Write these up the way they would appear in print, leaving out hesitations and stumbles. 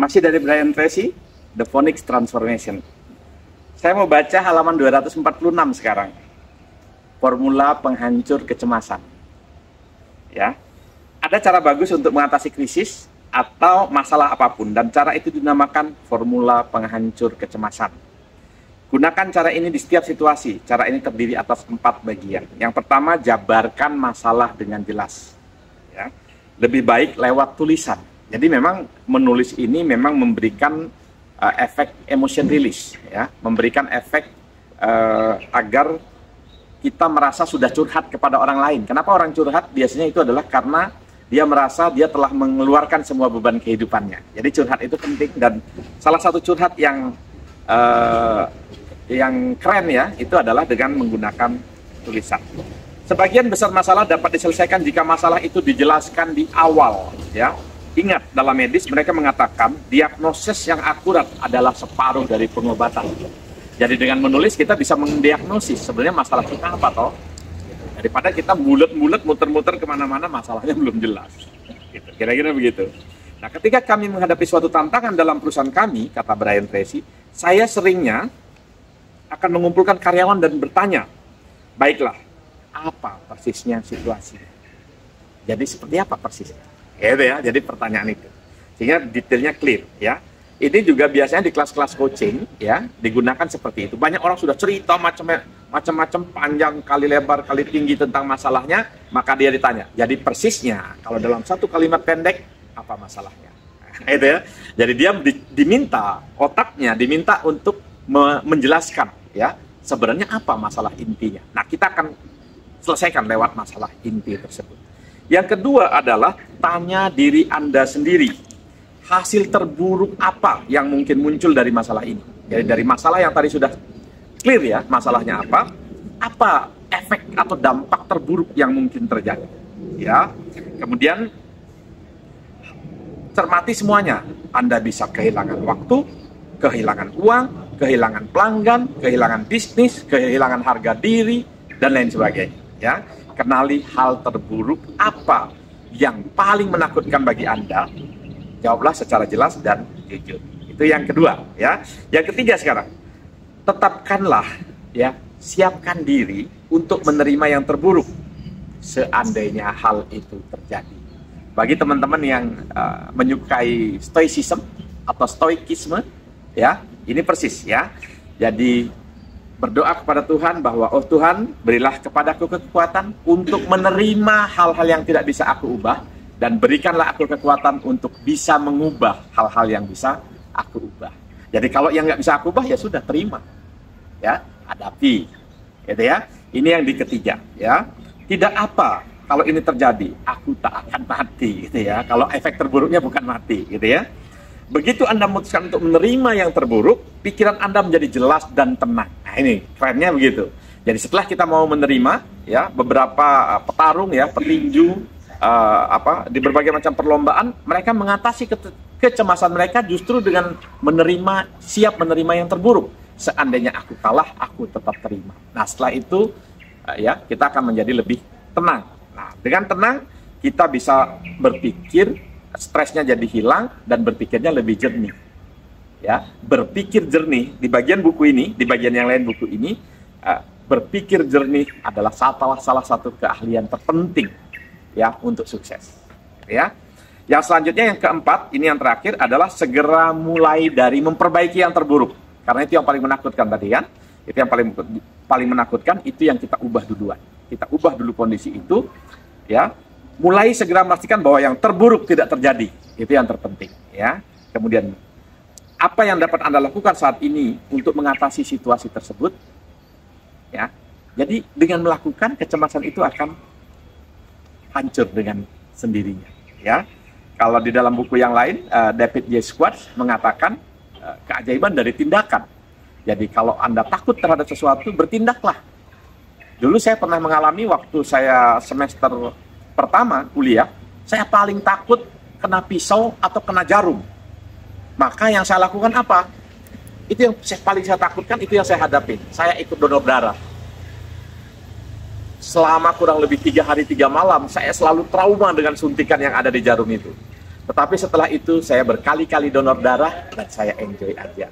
Masih dari Brian Tracy, The Phonics Transformation. Saya mau baca halaman 246 sekarang. Formula penghancur kecemasan. Ya. Ada cara bagus untuk mengatasi krisis atau masalah apapun, dan cara itu dinamakan formula penghancur kecemasan. Gunakan cara ini di setiap situasi. Cara ini terdiri atas 4 bagian. Yang pertama, jabarkan masalah dengan jelas. Ya. Lebih baik lewat tulisan. Jadi memang menulis ini memang memberikan efek emotion release, ya, memberikan efek agar kita merasa sudah curhat kepada orang lain. Kenapa orang curhat? Biasanya itu adalah karena dia merasa dia telah mengeluarkan semua beban kehidupannya. Jadi curhat itu penting, dan salah satu curhat yang keren ya, itu adalah dengan menggunakan tulisan. Sebagian besar masalah dapat diselesaikan jika masalah itu dijelaskan di awal, ya. Ingat, dalam medis mereka mengatakan diagnosis yang akurat adalah separuh dari pengobatan. Jadi dengan menulis kita bisa mendiagnosis sebenarnya masalah kita apa toh. Daripada kita mulut-mulut muter-muter kemana-mana masalahnya belum jelas. Gitu. Kira-kira begitu. Nah, ketika kami menghadapi suatu tantangan dalam perusahaan kami, kata Brian Tracy, saya seringnya akan mengumpulkan karyawan dan bertanya, baiklah, apa persisnya situasi? Jadi seperti apa persisnya? Gitu ya, jadi pertanyaan itu. Sehingga detailnya clear ya. Ini juga biasanya di kelas-kelas coaching ya, digunakan seperti itu. Banyak orang sudah cerita macam-macam panjang kali lebar kali tinggi tentang masalahnya, maka dia ditanya, jadi persisnya kalau dalam satu kalimat pendek apa masalahnya? Nah, itu ya. Jadi dia diminta, otaknya diminta untuk menjelaskan ya, sebenarnya apa masalah intinya. Nah, kita akan selesaikan lewat masalah inti tersebut. Yang kedua adalah tanya diri Anda sendiri, hasil terburuk apa yang mungkin muncul dari masalah ini. Jadi dari masalah yang tadi sudah clear ya, masalahnya apa efek atau dampak terburuk yang mungkin terjadi. Ya, kemudian cermati semuanya. Anda bisa kehilangan waktu, kehilangan uang, kehilangan pelanggan, kehilangan bisnis, kehilangan harga diri, dan lain sebagainya. Ya. Kenali hal terburuk apa yang paling menakutkan bagi Anda. Jawablah secara jelas dan jujur. Itu yang kedua ya. Yang ketiga sekarang, tetapkanlah ya, siapkan diri untuk menerima yang terburuk seandainya hal itu terjadi. Bagi teman-teman yang menyukai stoicism atau stoikisme ya, ini persis ya. Jadi berdoa kepada Tuhan bahwa, oh Tuhan, berilah kepadaku kekuatan untuk menerima hal-hal yang tidak bisa aku ubah, dan berikanlah aku kekuatan untuk bisa mengubah hal-hal yang bisa aku ubah. Jadi kalau yang nggak bisa aku ubah, ya sudah, terima. Ya, hadapi. Gitu ya. Ini yang ketiga. Ya. Tidak apa kalau ini terjadi, aku tak akan mati. Gitu ya. Kalau efek terburuknya bukan mati. Gitu ya. Begitu Anda memutuskan untuk menerima yang terburuk, pikiran Anda menjadi jelas dan tenang. Nah, ini kerennya begitu. Jadi setelah kita mau menerima, ya, beberapa petarung, ya, petinju, di berbagai macam perlombaan, mereka mengatasi kecemasan mereka justru dengan siap menerima yang terburuk. Seandainya aku kalah, aku tetap terima. Nah, setelah itu, ya, kita akan menjadi lebih tenang. Nah, dengan tenang, kita bisa berpikir, stresnya jadi hilang, dan berpikirnya lebih jernih. Ya, berpikir jernih di bagian buku ini, di bagian yang lain buku ini, berpikir jernih adalah salah satu keahlian terpenting ya untuk sukses. Ya, yang selanjutnya yang keempat, ini yang terakhir adalah segera mulai dari memperbaiki yang terburuk, karena itu yang paling menakutkan tadi kan, itu yang paling menakutkan, itu yang kita ubah duluan. Kita ubah dulu kondisi itu, ya. Mulai segera memastikan bahwa yang terburuk tidak terjadi. Itu yang terpenting. Ya. Kemudian, apa yang dapat Anda lakukan saat ini untuk mengatasi situasi tersebut? Ya. Jadi, dengan melakukan, kecemasan itu akan hancur dengan sendirinya. Ya. Kalau di dalam buku yang lain, David J. Schwartz mengatakan keajaiban dari tindakan. Jadi, kalau Anda takut terhadap sesuatu, bertindaklah. Dulu saya pernah mengalami waktu saya semester pertama kuliah, saya paling takut kena pisau atau kena jarum. Maka yang saya lakukan apa? Itu yang paling saya takutkan, itu yang saya hadapin. Saya ikut donor darah. Selama kurang lebih 3 hari 3 malam, saya selalu trauma dengan suntikan yang ada di jarum itu. Tetapi setelah itu saya berkali-kali donor darah dan saya enjoy aja.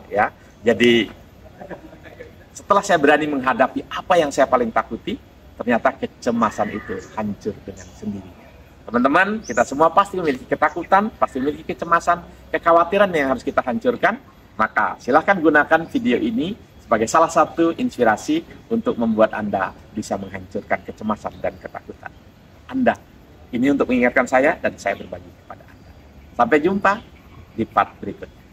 Ya. Jadi setelah saya berani menghadapi apa yang saya paling takuti, ternyata kecemasan itu hancur dengan sendirinya. Teman-teman, kita semua pasti memiliki ketakutan, pasti memiliki kecemasan, kekhawatiran yang harus kita hancurkan. Maka silahkan gunakan video ini sebagai salah satu inspirasi untuk membuat Anda bisa menghancurkan kecemasan dan ketakutan Anda. Ini untuk mengingatkan saya dan saya berbagi kepada Anda. Sampai jumpa di part berikutnya.